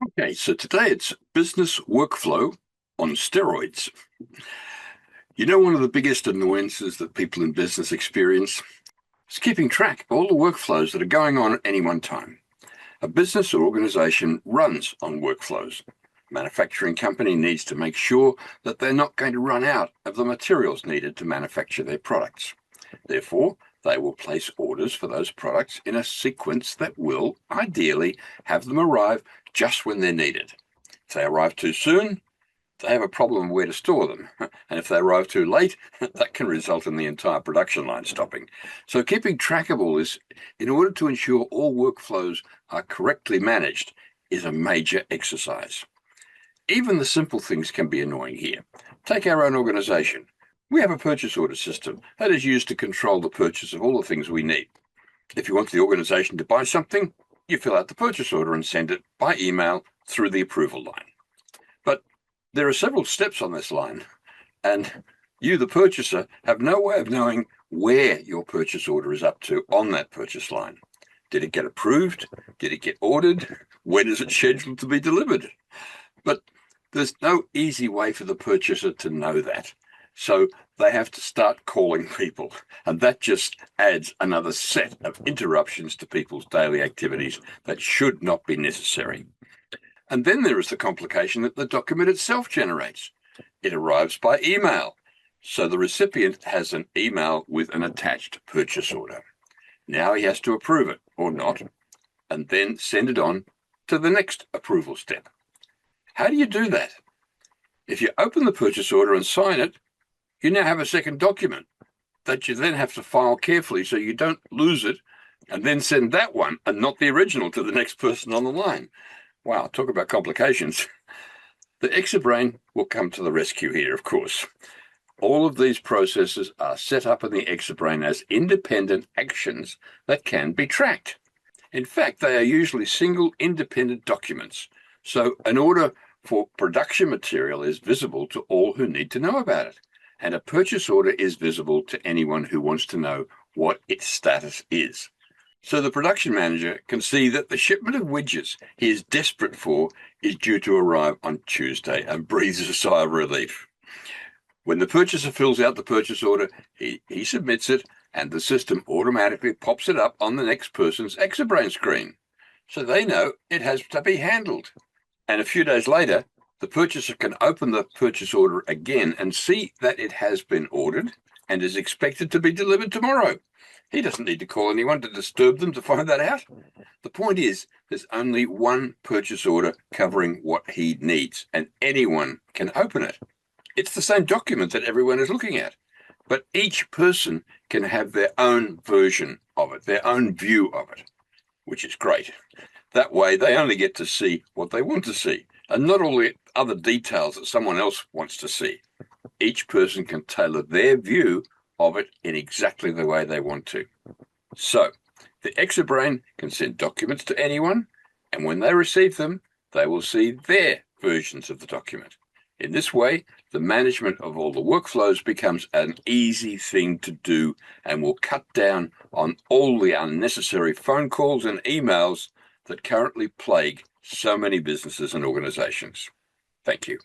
Okay, so today it's business workflow on steroids. You know, one of the biggest annoyances that people in business experience is keeping track of all the workflows that are going on at any one time. A business or organization runs on workflows. A manufacturing company needs to make sure that they're not going to run out of the materials needed to manufacture their products. Therefore, they will place orders for those products in a sequence that will, ideally, have them arrive just when they're needed. If they arrive too soon, they have a problem where to store them. And if they arrive too late, that can result in the entire production line stopping. So keeping trackable is, in order to ensure all workflows are correctly managed, is a major exercise. Even the simple things can be annoying here. Take our own organization. We have a purchase order system that is used to control the purchase of all the things we need. If you want the organization to buy something, you fill out the purchase order and send it by email through the approval line. But there are several steps on this line, and you, the purchaser, have no way of knowing where your purchase order is up to on that purchase line. Did it get approved? Did it get ordered? When is it scheduled to be delivered? But there's no easy way for the purchaser to know that. So they have to start calling people, and that just adds another set of interruptions to people's daily activities that should not be necessary. And then there is the complication that the document itself generates. It arrives by email, so the recipient has an email with an attached purchase order. Now he has to approve it or not, and then send it on to the next approval step. How do you do that? If you open the purchase order and sign it, you now have a second document that you then have to file carefully so you don't lose it, and then send that one and not the original to the next person on the line. Wow, talk about complications. The ExoBrain will come to the rescue here, of course. All of these processes are set up in the ExoBrain as independent actions that can be tracked. In fact, they are usually single independent documents. So an order for production material is visible to all who need to know about it. And a purchase order is visible to anyone who wants to know what its status is. So the production manager can see that the shipment of widgets he is desperate for is due to arrive on Tuesday and breathes a sigh of relief. When the purchaser fills out the purchase order, he submits it, and the system automatically pops it up on the next person's ExoBrain screen. So they know it has to be handled. And a few days later, the purchaser can open the purchase order again and see that it has been ordered and is expected to be delivered tomorrow. He doesn't need to call anyone to disturb them to find that out. The point is, there's only one purchase order covering what he needs, and anyone can open it. It's the same document that everyone is looking at, but each person can have their own version of it, their own view of it, which is great. That way, they only get to see what they want to see, and not all the other details that someone else wants to see. Each person can tailor their view of it in exactly the way they want to. So, the ExoBrain can send documents to anyone, and when they receive them, they will see their versions of the document. In this way, the management of all the workflows becomes an easy thing to do and will cut down on all the unnecessary phone calls and emails that currently plague so many businesses and organizations. Thank you.